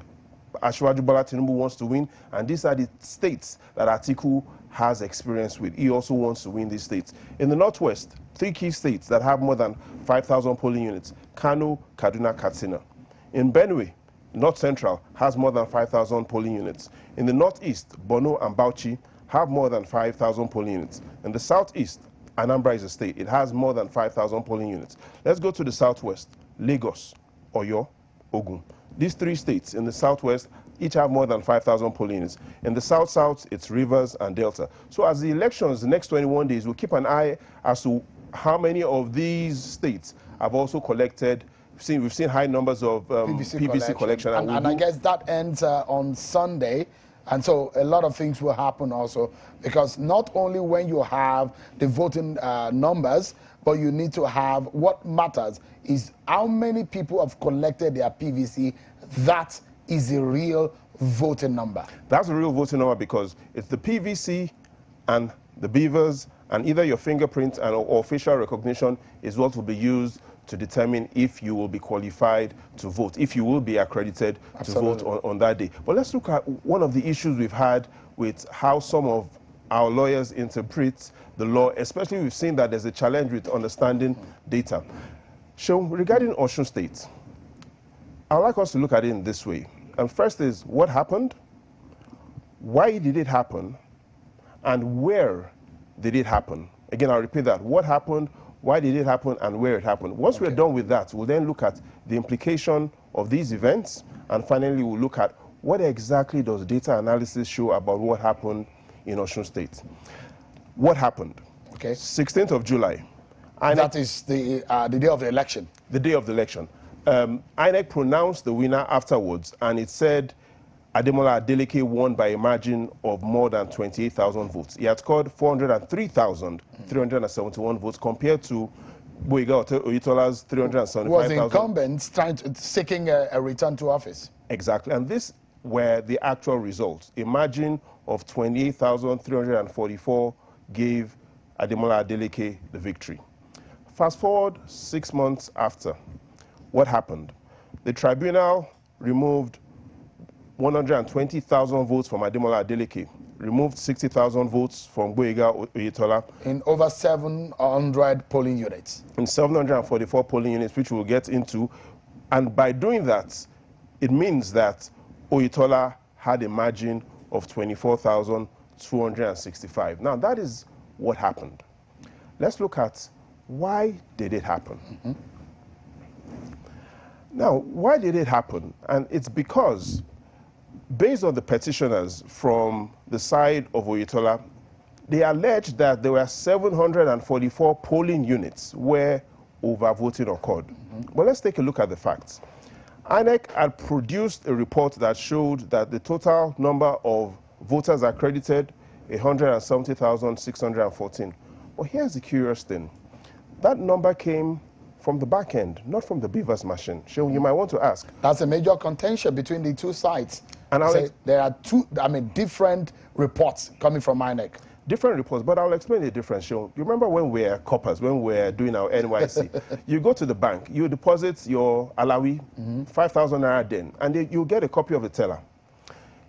Asiwaju Bola Tinubu wants to win. And these are the states that Atiku has experience with. He also wants to win these states. In the Northwest, three key states that have more than 5,000 polling units: Kano, Kaduna, Katsina. In Benue, North Central has more than 5,000 polling units. In the Northeast, Borno and Bauchi have more than 5,000 polling units. In the Southeast, Anambra is a state. It has more than 5,000 polling units. Let's go to the Southwest: Lagos, Oyo, Ogun. These three states in the Southwest each have more than 5,000 polling units. In the South-South, it's Rivers and Delta. So as the elections, the next 21 days, we'll keep an eye as to how many of these states have also collected. We've seen high numbers of PVC collection. And I guess that ends on Sunday. And so a lot of things will happen also, because not only when you have the voting numbers, but you need to have, what matters is how many people have collected their PVC. That is the real voting number. That's the real voting number, because it's the PVC and the BVAS and either your fingerprint or facial recognition is what will be used to determine if you will be qualified to vote, if you will be accredited to vote on that day. But let's look at one of the issues we've had with how some of our lawyers interpret the law, especially we've seen that there's a challenge with understanding data. So regarding Osun State, I'd like us to look at it in this way. And first is, what happened? Why did it happen? And where did it happen? Again, I'll repeat that. What happened? Why did it happen? And where it happened? Once we're done with that, we'll then look at the implication of these events. And finally, we'll look at what exactly does data analysis show about what happened in Osun State. What happened? Okay. 16th of July. That is the day of the election. The day of the election. INEC pronounced the winner afterwards, and it said Ademola Adeleke won by a margin of more than 28,000 votes. He had scored 403,371 votes compared to Boyega Oyitola's 375,000. Was the incumbent seeking a return to office. Exactly, and this were the actual results. A margin of 28,344 gave Ademola Adeleke the victory. Fast forward 6 months after. What happened? The tribunal removed 120,000 votes from Ademola Adeleke, removed 60,000 votes from Boyega Oyitola. In over 700 polling units. In 744 polling units, which we'll get into. And by doing that, it means that Oyitola had a margin of 24,265. Now, that is what happened. Let's look at why did it happen? Now, why did it happen? And it's because, based on the petitioners from the side of Oyitola, they alleged that there were 744 polling units where overvoting occurred. But let's take a look at the facts. INEC had produced a report that showed that the total number of voters accredited, 170,614. But here's the curious thing. That number came from the back end, not from the BVAS machine. Sheon, you might want to ask. That's a major contention between the two sides. And there are different reports coming from INEC. Different reports, but I'll explain the difference. Sheon, you remember when we were coppers, when we were doing our NYC, you go to the bank, you deposit your alawi, 5,000 naira then, and you get a copy of the teller.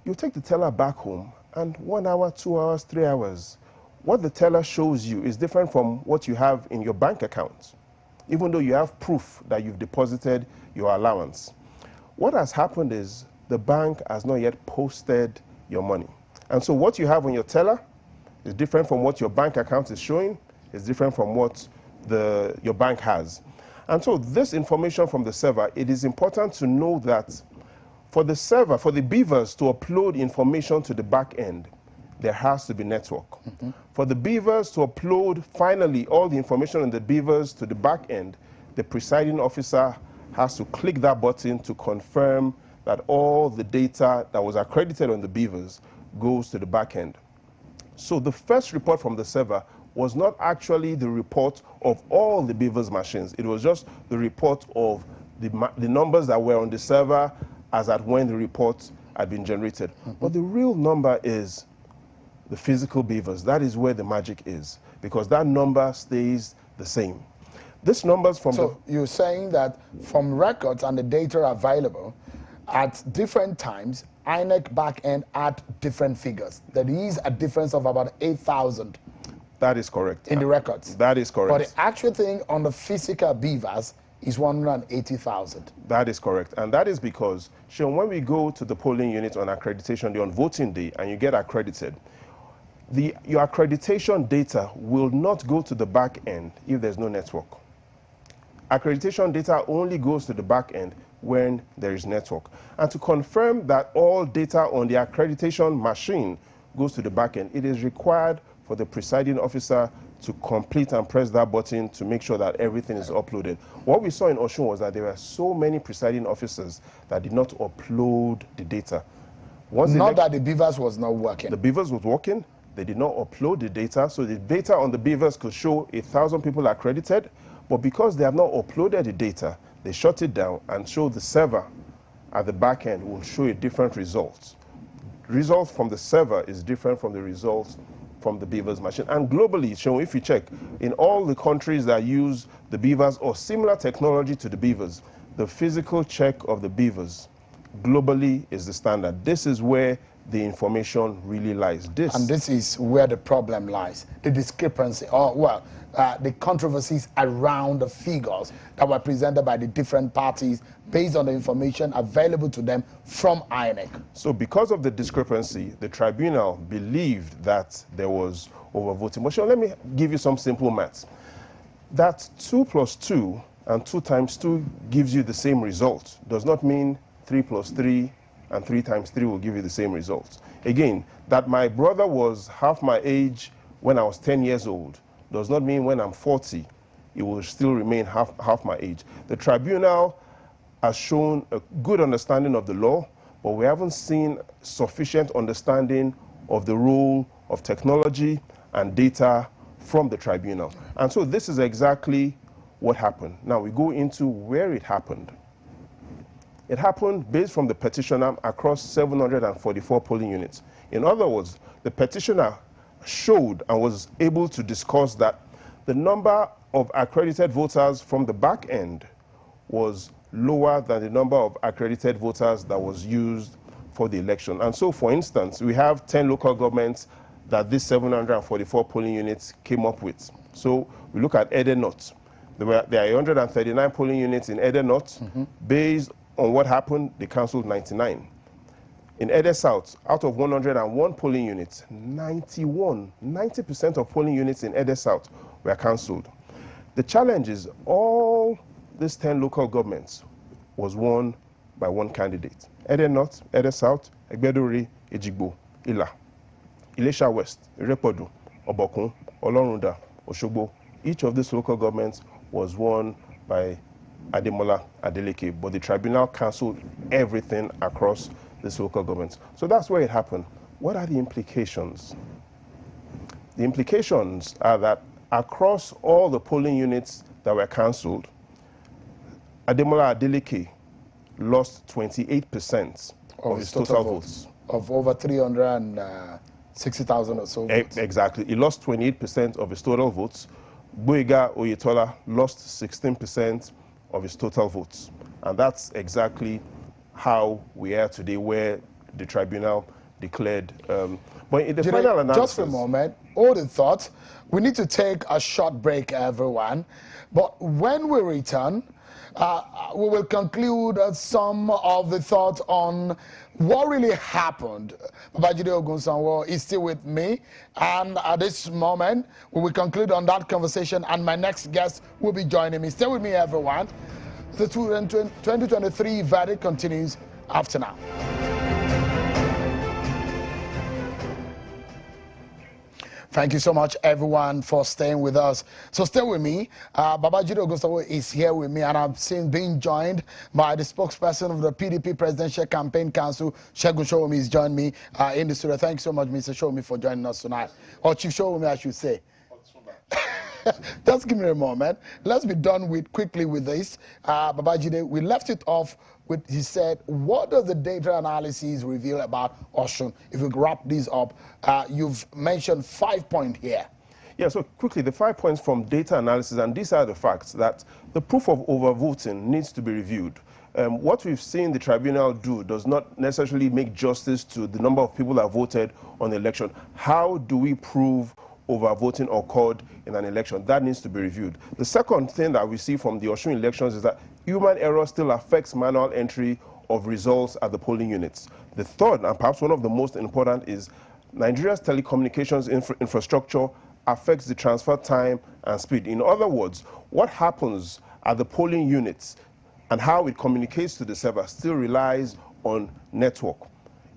You take the teller back home, and 1 hour, 2 hours, 3 hours, what the teller shows you is different from what you have in your bank account, even though you have proof that you've deposited your allowance. What has happened is the bank has not yet posted your money. And so what you have on your teller is different from what your bank account is showing, is different from what your bank has. And so this information from the server, it is important to know that for the server, for the BVAS to upload information to the back end, there has to be network. For the BVAS to upload finally all the information on the BVAS to the back end, the presiding officer has to click that button to confirm that all the data that was accredited on the BVAS goes to the back end. So the first report from the server was not actually the report of all the BVAS machines. It was just the report of the numbers that were on the server as at when the report had been generated. But the real number is the physical BVAS. That is where the magic is, because that number stays the same. This number's from you're saying that from records and the data available, at different times, INEC back end had different figures. There is a difference of about 8,000. That is correct. In the records. That is correct. But the actual thing on the physical BVAS is 180,000. That is correct. And that is because, Sean, when we go to the polling unit on accreditation day, on voting day, and you get accredited, your accreditation data will not go to the back end if there's no network. Accreditation data only goes to the back end when there is network. And to confirm that all data on the accreditation machine goes to the back end, it is required for the presiding officer to complete and press that button to make sure that everything is uploaded. What we saw in Osun was that there were so many presiding officers that did not upload the data. Not that the BVAS was not working. The BVAS was working. They did not upload the data. So the data on the BVAS could show 1,000 people accredited. But because they have not uploaded the data, they shut it down and show the server at the back end will show a different result. Results from the server is different from the results from the BVAS machine. And globally, Sean, if you check, in all the countries that use the BVAS or similar technology to the BVAS, the physical check of the BVAS globally is the standard. This is where the information really lies. And this is where the problem lies, the discrepancy, or the controversies around the figures that were presented by the different parties based on the information available to them from INEC. So because of the discrepancy, the tribunal believed that there was overvoting. But Sean, let me give you some simple maths. That 2 + 2 and 2 × 2 gives you the same result. Does not mean 3 + 3 and 3 × 3 will give you the same results. Again, that my brother was half my age when I was 10 years old does not mean when I'm 40, it will still remain half my age. The tribunal has shown a good understanding of the law, but we haven't seen sufficient understanding of the role of technology and data from the tribunal. And so this is exactly what happened. Now we go into where it happened. It happened based from the petitioner across 744 polling units. In other words, the petitioner showed and was able to discuss that the number of accredited voters from the back end was lower than the number of accredited voters that was used for the election. And so, for instance, we have 10 local governments that these 744 polling units came up with. So we look at Ede North. There are 139 polling units in Ede North. Based on what happened, they cancelled 99. In Ede South, out of 101 polling units, 90% of polling units in Ede South were cancelled. The challenge is all these 10 local governments was won by one candidate. Ede North, Ede South, Egbedore, Ejigbo, Ila, Ilesha West, Irepodu, Obokun, Olorunda, Oshogbo. Each of these local governments was won by Ademola Adeleke, but the tribunal cancelled everything across these local governments. So that's where it happened. What are the implications? The implications are that across all the polling units that were cancelled, Ademola Adeleke lost 28% of his total votes. Of over 360,000 or so votes. Exactly. He lost 28% of his total votes. Boyega Oyetola lost 16% of his total votes. And that's exactly how we are today, where the tribunal declared. But in the final analysis... Just for a moment, hold the thought. We need to take a short break, everyone. But when we return, we will conclude some of the thoughts on what really happened. Babajide Ogunsanwo is still with me, and at this moment, we will conclude on that conversation, and my next guest will be joining me. Stay with me, everyone. The 2023 verdict continues after now. Thank you so much, everyone, for staying with us. So stay with me. Babajide Ogunsanwo is here with me, and I'm being joined by the spokesperson of the PDP Presidential Campaign Council, Segun Sowunmi, has joined me in the studio. Thank you so much, Mr. Sowunmi, for joining us tonight. Or Chief Sowunmi, I should say. Just give me a moment. Let's be done quickly with this. Babajide, we left it off with, he said, what does the data analysis reveal about Osun? If we wrap this up, you've mentioned 5 points here. Yeah, so quickly, the 5 points from data analysis, and these are the facts, that the proof of overvoting needs to be reviewed. What we've seen the tribunal do does not necessarily make justice to the number of people that voted on the election. How do we prove overvoting occurred in an election. That needs to be reviewed. The second thing that we see from the Osun elections is that human error still affects manual entry of results at the polling units. The third, and perhaps one of the most important, is Nigeria's telecommunications infrastructure affects the transfer time and speed. In other words, what happens at the polling units and how it communicates to the server still relies on network.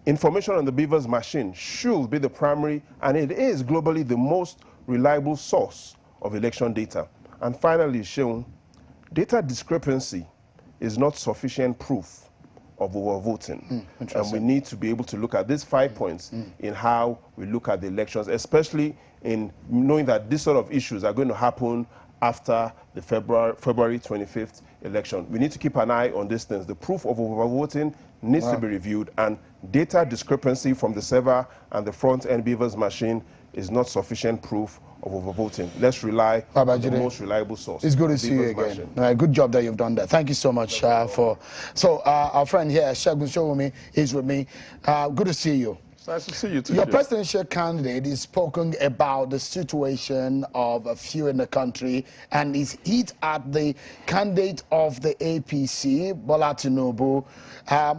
Information on the BVAS machine should be the primary, and it is globally the most reliable source of election data. And finally, Sheung, data discrepancy is not sufficient proof of overvoting. And we need to be able to look at these 5 points in how we look at the elections, especially in knowing that these sort of issues are going to happen after the February 25th election. We need to keep an eye on these things. The proof of overvoting needs to be reviewed, and data discrepancy from the server and the front-end BVAS machine is not sufficient proof of overvoting. Let's rely on the most reliable source. It's good to see you again. Good job that you've done that. Thank you so much for. So our friend here, Segun Showumi, is with me. Good to see you. It's nice to see you too. Your presidential candidate is spoken about the situation of a few in the country, and is hit at the candidate of the APC, Bola Tinubu.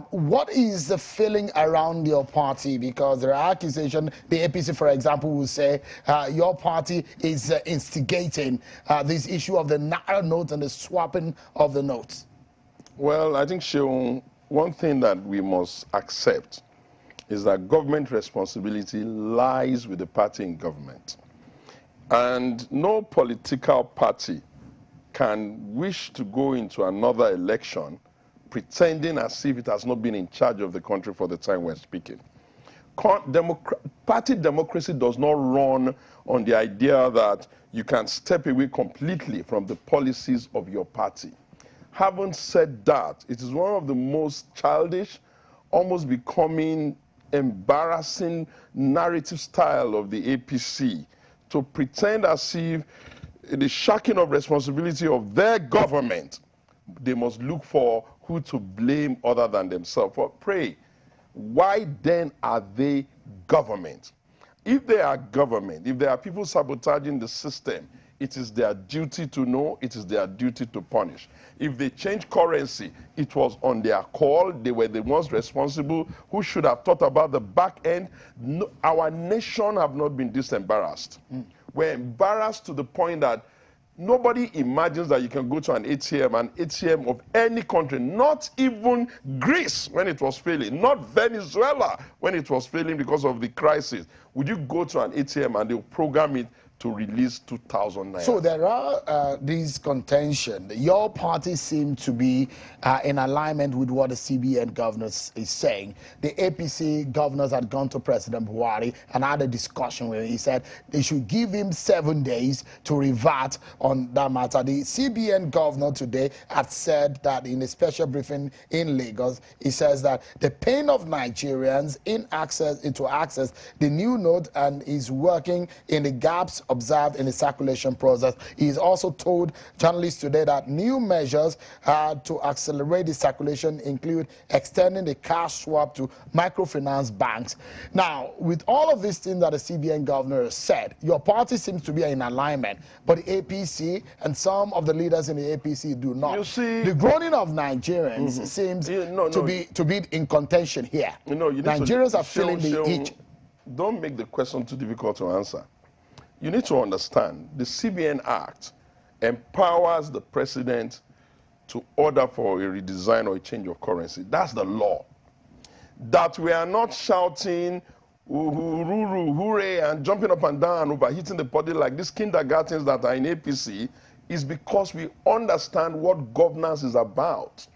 What is the feeling around your party? Because there are accusations. The APC, for example, will say your party is instigating this issue of the Naira notes and the swapping of the notes. Well, I think, Sheung, one thing that we must accept is that government responsibility lies with the party in government. And no political party can wish to go into another election pretending as if it has not been in charge of the country for the time we're speaking. Party democracy does not run on the idea that you can step away completely from the policies of your party. Having said that, it is one of the most childish, almost becoming embarrassing narrative style of the APC to pretend as if the shirking of responsibility of their government, they must look for who to blame other than themselves. For pray, why then are they government? If they are government, if there are people sabotaging the system, it is their duty to know, it is their duty to punish. If they change currency, it was on their call. They were the ones responsible who should have thought about the back end. No, our nation have not been this embarrassed. We're embarrassed to the point that nobody imagines that you can go to an ATM of any country, not even Greece when it was failing, not Venezuela when it was failing because of the crisis. Would you go to an ATM and they'll program it to release 2,000 naira? So there are these contention. Your party seems to be in alignment with what the CBN governor is saying. The APC governors had gone to President Buhari and had a discussion where he said they should give him 7 days to revert on that matter. The CBN governor today had said that in a special briefing in Lagos, he says that the pain of Nigerians in access the new note and is working in the gaps observed in the circulation process. He has also told journalists today that new measures to accelerate the circulation include extending the cash swap to microfinance banks. Now, with all of these things that the CBN governor has said, your party seems to be in alignment, but the APC and some of the leaders in the APC do not. You see, the groaning of Nigerians seems to be in contention here. Nigerians are feeling the heat. Don't make the question too difficult to answer. You need to understand the CBN Act empowers the president to order for a redesign or a change of currency. That's the law. That we are not shouting hooray and jumping up and down and overheating the body like these kindergartens that are in APC is because we understand what governance is about.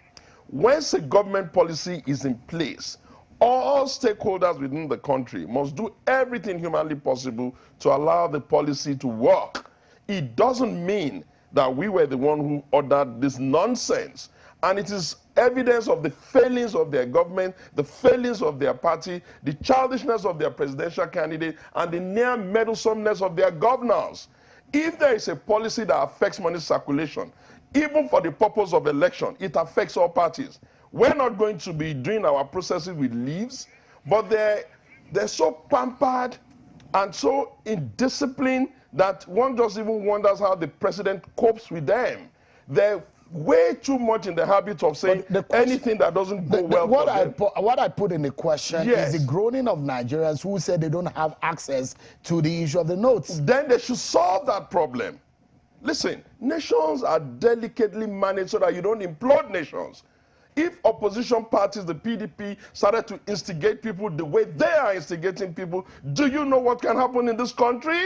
Once a government policy is in place, all stakeholders within the country must do everything humanly possible to allow the policy to work. It doesn't mean that we were the one who ordered this nonsense. And it is evidence of the failings of their government, the failings of their party, the childishness of their presidential candidate, and the near meddlesomeness of their governors. If there is a policy that affects money circulation, even for the purpose of election, it affects all parties. We're not going to be doing our processes with leaves, but they're so pampered and so indisciplined that one just even wonders how the president copes with them. They're way too much in the habit of saying anything that doesn't go well what for them. What I put in the question is the groaning of Nigerians who said they don't have access to the issue of the notes. Then they should solve that problem. Listen, nations are delicately managed so that you don't implode nations. If opposition parties, the PDP, started to instigate people the way they are instigating people, do you know what can happen in this country?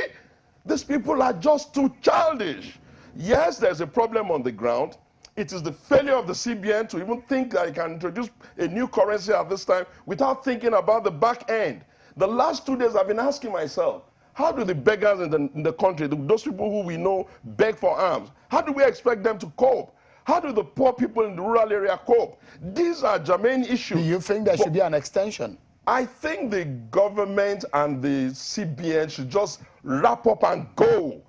These people are just too childish. Yes, there's a problem on the ground. It is the failure of the CBN to even think that it can introduce a new currency at this time without thinking about the back end. The last 2 days I've been asking myself, how do the beggars in the country, those people who we know beg for alms, how do we expect them to cope? How do the poor people in the rural area cope? These are germane issues. Do you think there should be an extension? I think the government and the CBN should just wrap up and go.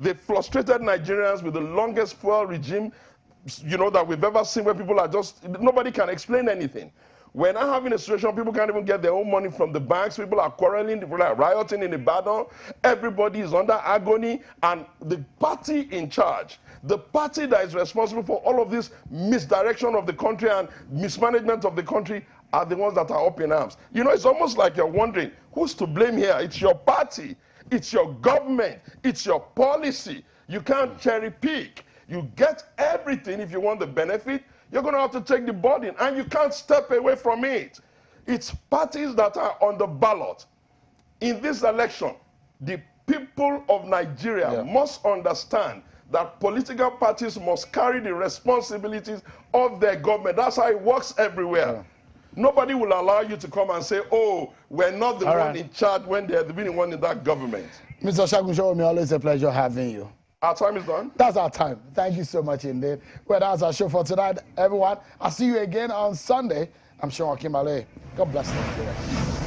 They frustrated Nigerians with the longest fuel regime, you know, that we've ever seen, where people are just, nobody can explain anything. We're now having a situation, people can't even get their own money from the banks, people are quarreling, people are rioting in Ibadan, everybody is under agony, and the party in charge, the party that is responsible for all of this misdirection of the country and mismanagement of the country, are the ones that are up in arms. You know, it's almost like you're wondering, who's to blame here? It's your party, it's your government, it's your policy. You can't cherry pick. You get everything if you want the benefit. You're going to have to take the burden, and you can't step away from it. It's parties that are on the ballot. In this election, the people of Nigeria must understand that political parties must carry the responsibilities of their government. That's how it works everywhere. Nobody will allow you to come and say, oh, we're not the one in charge when they're the one in that government. Mr. Shagun Showomi, always a pleasure having you. Our time is done. That's our time. Thank you so much indeed. Well, that's our show for tonight, everyone. I'll see you again on Sunday. I'm Sean Akimbale. God bless Nigeria.